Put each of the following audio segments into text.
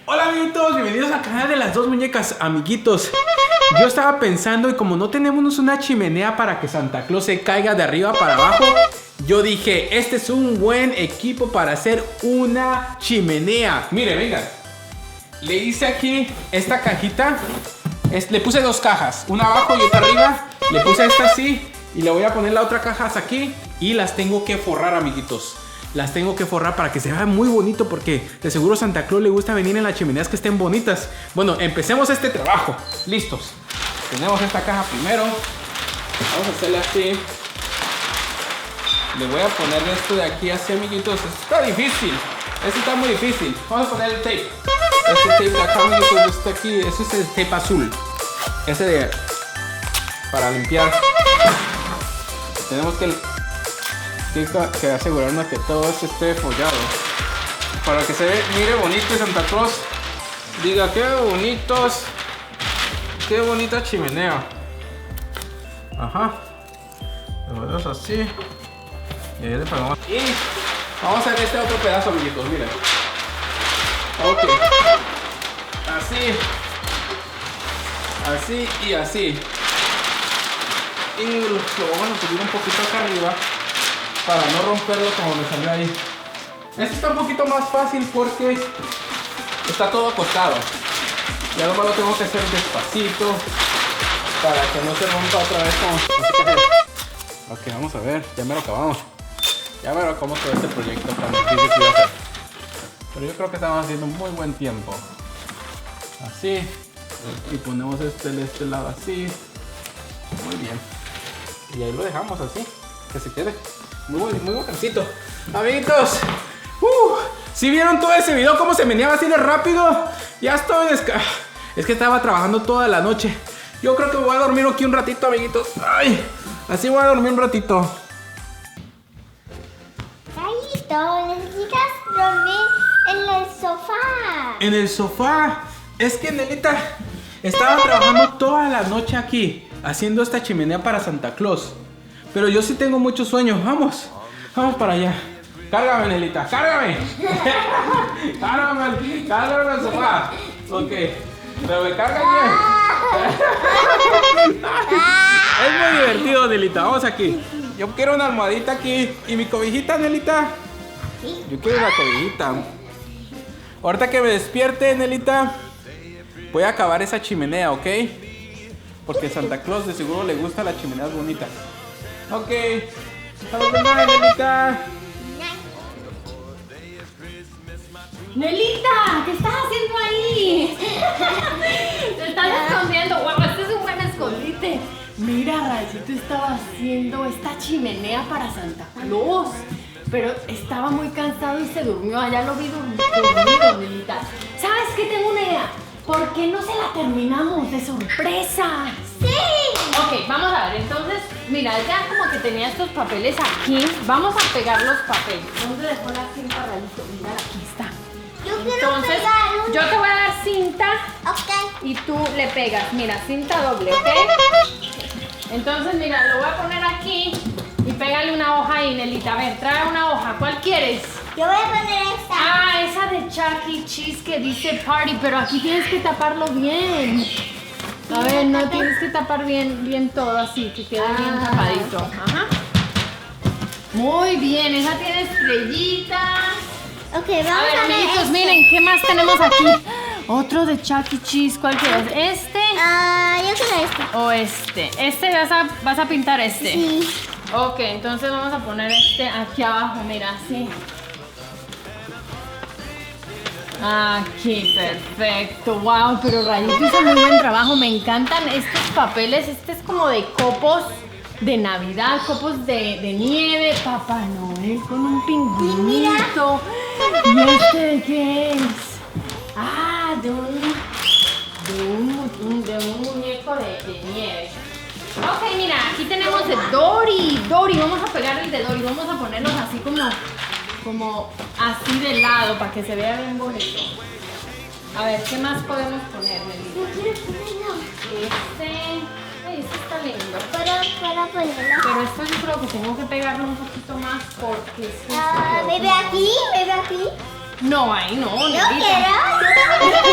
Hola amiguitos, bienvenidos al canal de las dos muñecas, amiguitos. Yo estaba pensando y como no tenemos una chimenea para que Santa Claus se caiga de arriba para abajo, yo dije, este es un buen equipo para hacer una chimenea. Mire, vengan. Le hice aquí esta cajita, le puse dos cajas, una abajo y otra arriba. Le puse esta así y le voy a poner la otra caja hasta aquí y las tengo que forrar, amiguitos. Las tengo que forrar para que se vea muy bonito porque de seguro Santa Claus le gusta venir en las chimeneas que estén bonitas. Bueno, empecemos este trabajo. Listos. Tenemos esta caja primero. Vamos a hacerle así. Le voy a poner esto de aquí así, amiguitos. Esto está difícil. Esto está muy difícil. Vamos a poner el tape. Este tape de acá, amiguitos, este aquí. Ese es el tape azul. Ese de... para limpiar. Tenemos que asegurarnos que todo esto esté follado para que se mire bonito y Santa Claus diga qué bonitos, qué bonita chimenea. Ajá, lo ponemos así y ahí le pegamos. Y vamos a hacer este otro pedazo, amiguitos, miren. Ok, así y así, y lo vamos a subir un poquito acá arriba para no romperlo como me salió ahí. Este está un poquito más fácil porque está todo acostado. Ya nomás lo tengo que hacer despacito para que no se rompa otra vez como... Ok, vamos a ver, ya me lo acabamos. Ya me lo acabamos todo este proyecto tan difícil que iba a hacer. Pero yo creo que estamos haciendo un muy buen tiempo. Así. Y ponemos de este lado así. Muy bien. Y ahí lo dejamos así, que se quede. Muy botoncito. Amiguitos, ¿sí vieron todo ese video? Cómo se meneaba así de rápido. Ya estoy es que estaba trabajando toda la noche. Yo creo que voy a dormir aquí un ratito, amiguitos. Ay, así voy a dormir un ratito. Rayito, necesitas dormir en el sofá. En el sofá. Es que Nelita estaba trabajando toda la noche aquí haciendo esta chimenea para Santa Claus. Pero yo sí tengo mucho sueño. Vamos para allá. Cárgame, Nelita, cárgame. Cárgame al sofá. Ok, pero me carga bien. Es muy divertido, Nelita. Vamos aquí. Yo quiero una almohadita aquí. ¿Y mi cobijita, Nelita? Yo quiero una cobijita. Ahorita que me despierte, Nelita, voy a acabar esa chimenea, ¿ok? Porque a Santa Claus de seguro le gusta las chimeneas bonitas. Ok, estamos de nuevo, Nelita. Nelita, ¿qué estás haciendo ahí? Te estás escondiendo. Wow, este es un buen escondite. Mira, Rayito estaba haciendo esta chimenea para Santa Claus. Pero estaba muy cansado y se durmió. Allá lo vi dormido, Nelita. ¿Sabes qué? Tengo una idea. ¿Por qué no se la terminamos de sorpresa? ¡Sí! Ok, vamos a ver, entonces, mira, ya como que tenía estos papeles aquí. Vamos a pegar los papeles. ¿Dónde dejó la cinta, Rayito? Mira, aquí está. Yo quiero Entonces, pegar una. yo te voy a dar cinta Ok. y tú le pegas. Mira, cinta doble, ¿ok? Entonces, mira, lo voy a poner aquí y pégale una hoja ahí, Nelita. A ver, trae una hoja. ¿Cuál quieres? Yo voy a poner esta. Ah, esa de Chuck E. Cheese que dice party, pero aquí tienes que taparlo bien. A ver, no tienes que tapar bien todo así, que quede bien tapadito. Ajá. Muy bien, esa tiene estrellitas. Ok, A vamos ver, a ver. amiguitos, miren, ¿qué más tenemos aquí? Otro de Chuck E. Cheese, ¿cuál quieres? ¿Este Yo quiero este. o este? Este vas a pintar este. Sí. Ok, entonces vamos a poner este aquí abajo, mira, así. Aquí, perfecto. Wow, pero Rayito hizo muy buen trabajo. Me encantan estos papeles. Este es como de copos de Navidad, copos de nieve. Papá Noel con un pingüinito. ¿Y este de qué es? Ah, de un muñeco de nieve. Ok, mira, aquí tenemos de Dory. Vamos a pegar el de Dory. Vamos a ponerlos así como así de lado para que se vea bien bonito. A ver, ¿qué más podemos poner, Nelita? Yo quiero ponerlo. Este está lindo. Para ponerlo. Pero esto yo creo que tengo que pegarlo un poquito más porque es Bebe aquí, bebe aquí. No, ahí no, Yo Nelita. quiero.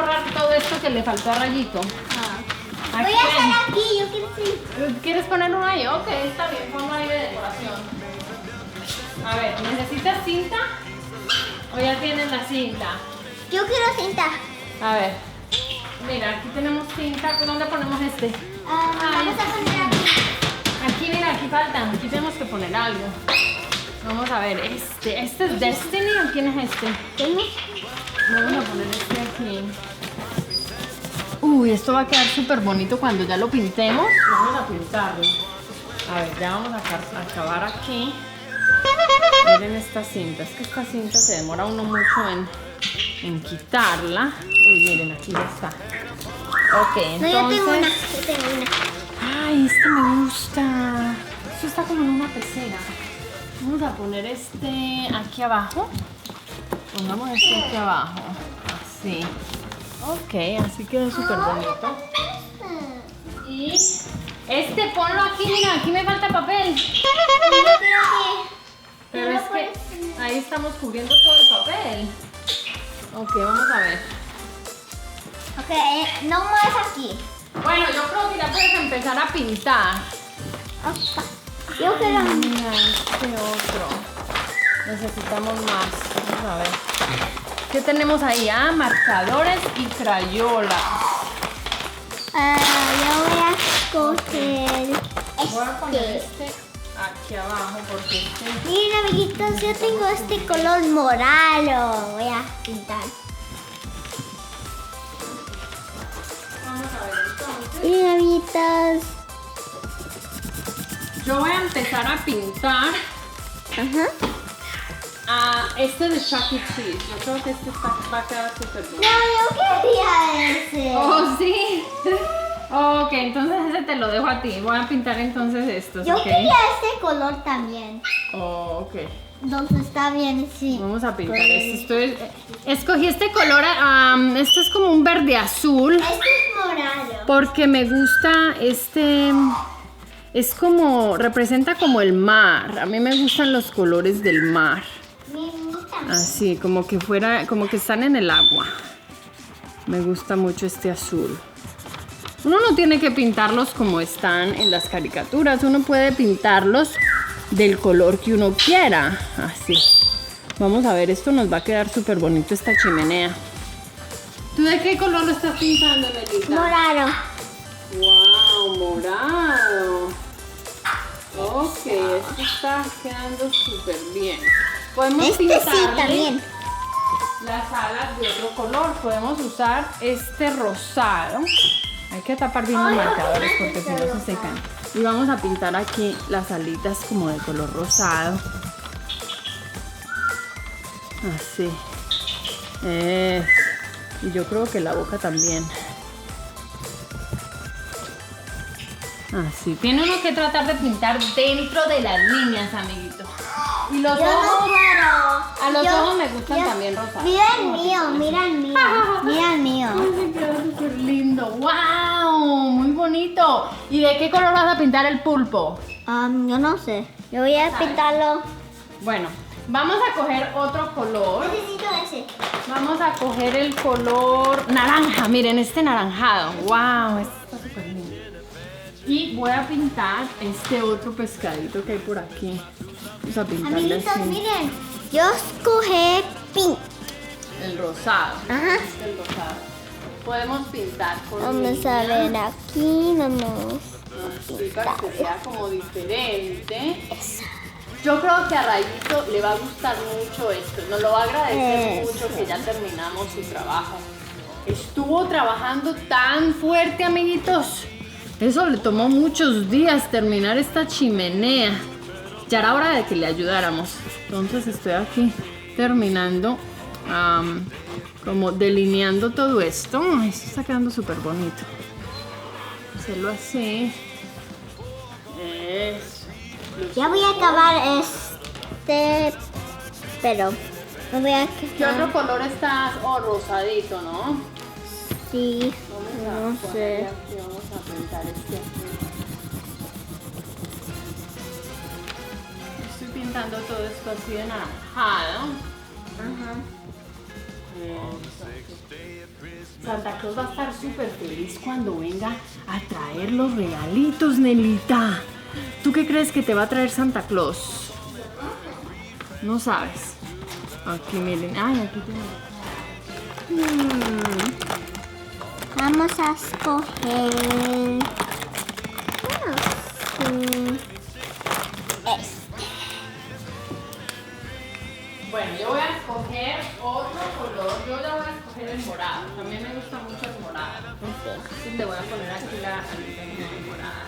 borrar todo esto que le faltó a Rayito. Voy a estar aquí, yo quiero ir. ¿Quieres poner uno ahí? Ok, está bien, ponlo ahí de decoración. A ver, ¿necesitas cinta? ¿O ya tienes la cinta? Yo quiero cinta. A ver, mira, aquí tenemos cinta. ¿Dónde ponemos este? Vamos a poner aquí. Aquí, mira, aquí faltan. Aquí tenemos que poner algo. Vamos a ver, ¿este es Destiny o quién es este? ¿Tengo? Vamos a poner este aquí. Uy, esto va a quedar súper bonito cuando ya lo pintemos. Vamos a pintarlo. A ver, ya vamos a acabar aquí. Miren esta cinta. Es que esta cinta se demora uno mucho en quitarla. Uy, miren, aquí ya está. Ok, entonces... No, yo tengo una. Ay, este me gusta. Esto está como en una pecera. Vamos a poner este aquí abajo. Pongamos este aquí abajo. Así. Ok, así queda súper bonito. Y este ponlo aquí, mira, aquí me falta papel. Pero es que ahí estamos cubriendo todo el papel. Ok, vamos a ver. Ok, no más aquí. Bueno, yo creo que ya puedes empezar a pintar. Opa. Yo quiero. Mira, este otro. Necesitamos más. Vamos a ver. ¿Qué tenemos ahí? Ah, marcadores y crayolas. Yo voy a coger Voy a poner este. este aquí abajo porque este... Miren, amiguitos, yo tengo este color morado. Voy a pintar. Vamos a ver entonces. Miren, amiguitos. Yo voy a empezar a pintar Ajá. este de Chuck E. Cheese. Yo creo que este va a quedar súper bien. No, yo quería ese. Oh, sí. Ok, entonces ese te lo dejo a ti. Voy a pintar entonces estos, Yo ¿ok? quería este color también. Oh, ok. Entonces está bien, sí. Vamos a pintar este. Escogí este color, este es como un verde azul. Este es morado. Porque me gusta este... Es como, representa como el mar. A mí me gustan los colores del mar. Me gusta. Así, como que fuera, como que están en el agua. Me gusta mucho este azul. Uno no tiene que pintarlos como están en las caricaturas. Uno puede pintarlos del color que uno quiera. Así. Vamos a ver, esto nos va a quedar súper bonito esta chimenea. ¿Tú de qué color lo estás pintando, Melita? Morado. ¡Wow! Morado. Ok, esto está quedando súper bien. Podemos Este sí pintarle también. las alas de otro color. Podemos usar este rosado. Hay que tapar bien los marcadores porque si no se secan. Y vamos a pintar aquí las alitas como de color rosado. Así. Y yo creo que la boca también. Así. Tiene uno que tratar de pintar dentro de las líneas, amiguito. Y los Yo no ojos, quiero. a los ojos me gustan también rosados. Mira el mío, mira el mío. Mira el mío. Ay, se quedó súper lindo. ¡Wow! Muy bonito. ¿Y de qué color vas a pintar el pulpo? Yo no sé. Yo voy a pintarlo. Bueno, vamos a coger otro color. Necesito ese. Vamos a coger el color naranja. Miren, este naranjado. ¡Wow! Este está súper lindo. Y voy a pintar este otro pescadito que hay por aquí. Vamos a pintarle Amiguitos, así. miren. Yo escogí pink. El rosado. Ajá. El rosado. Podemos pintar con Vamos a ver aquí, vamos. así para que sea como diferente. Yo creo que a Rayito le va a gustar mucho esto. Nos lo va a agradecer Eso. mucho que ya terminamos su trabajo. Estuvo trabajando tan fuerte, amiguitos. Eso le tomó muchos días terminar esta chimenea. Ya era hora de que le ayudáramos. Entonces estoy aquí terminando, como delineando todo esto. Ay, esto está quedando súper bonito. Hacerlo así. Eso. Ya voy a acabar este, pero no voy a ¿Qué otro color está? Oh, rosadito, ¿no? Sí, Vamos a no ponerle sé. aquí, vamos a pintar este aquí. Estoy pintando todo esto así de naranjado. Ajá. Santa Claus va a estar súper feliz cuando venga a traer los regalitos, Nelita. ¿Tú qué crees que te va a traer Santa Claus? No sabes. Aquí miren. Ay, aquí tengo. Vamos a escoger. Bueno, yo voy a escoger otro color. Yo ya voy a escoger el morado. También me gusta mucho el morado. Entonces le voy a poner aquí la alita morada.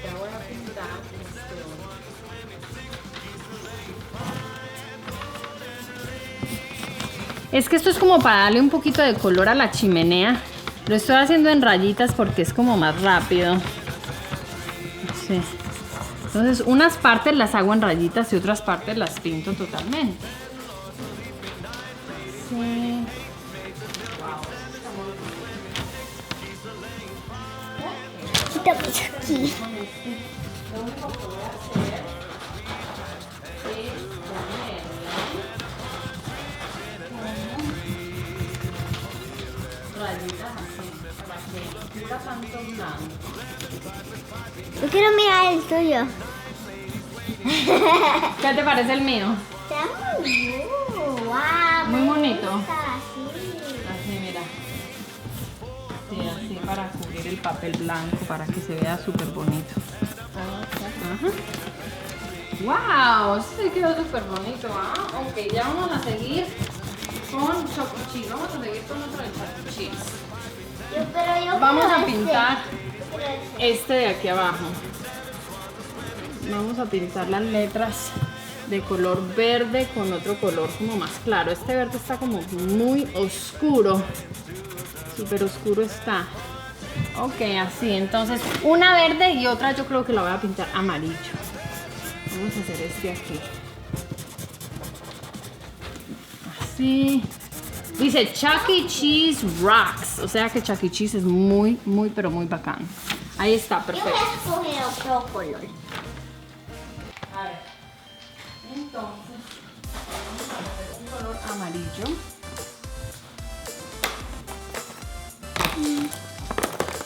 Ya voy a pintar este otro. Es que esto es como para darle un poquito de color a la chimenea. Lo estoy haciendo en rayitas porque es como más rápido. Sí. Entonces unas partes las hago en rayitas y otras partes las pinto totalmente. Sí. Quitamos aquí. Lo único que voy a hacer es ponerle rayitas así para que cubra tantos lados. Yo quiero mirar el tuyo. ¿Qué te parece el mío? Está muy wow, Muy bonito. Así. Así, mira. Sí, así para cubrir el papel blanco, para que se vea súper bonito. ¡Wow! Sí quedó súper bonito, ¿ah? Ok, ya vamos a seguir con Choco Cheese. Vamos a seguir con otro de Choco Cheese. Vamos a pintar este de aquí abajo. Vamos a pintar las letras de color verde con otro color como más claro. Este verde está como muy oscuro. Súper oscuro está. Ok, así. Entonces, una verde y otra yo creo que la voy a pintar amarillo. Vamos a hacer este aquí. Así. Dice Chuck E. Cheese Rocks. O sea que Chuck E. Cheese es muy, muy, pero muy bacán. Ahí está, Yo perfecto. voy a escoger otro color. A ver. Entonces, vamos a hacer un color amarillo.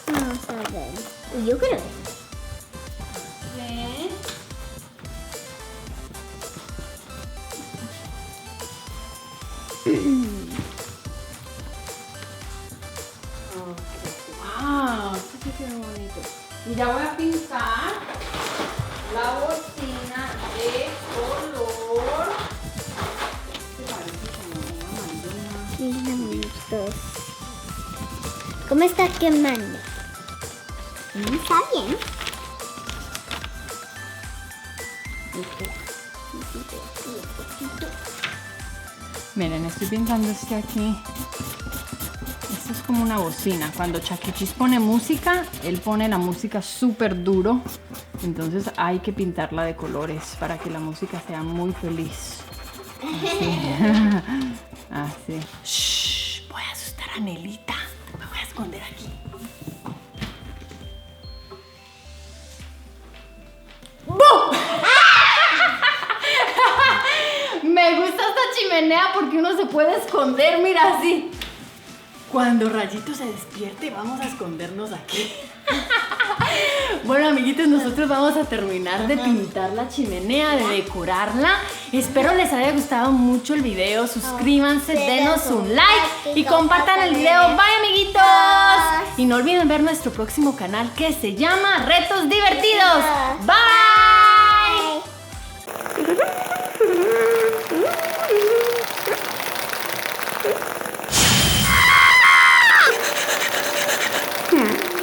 Vamos a ver. Yo creo. Sí. Wow, esto sí quedó bonito. Y ya voy a pintar la bocina de color. Este parece como un amarillo. Mira, bonitos. ¿Cómo está quemando? Está bien. Miren, estoy pintando este aquí. Esto es como una bocina. Cuando Chuck E. Cheese pone música, él pone la música súper duro. Entonces hay que pintarla de colores para que la música sea muy feliz. Así. Así. Shh, voy a asustar a Nelita. Me voy a esconder aquí. Me gusta esta chimenea porque uno se puede esconder, mira así. Cuando Rayito se despierte, vamos a escondernos aquí. Bueno, amiguitos, nosotros vamos a terminar de pintar la chimenea, de decorarla. Espero les haya gustado mucho el video. Suscríbanse, denos un like y compartan el video. Bye, amiguitos. Y no olviden ver nuestro próximo canal que se llama Retos Divertidos. Bye. Hmm.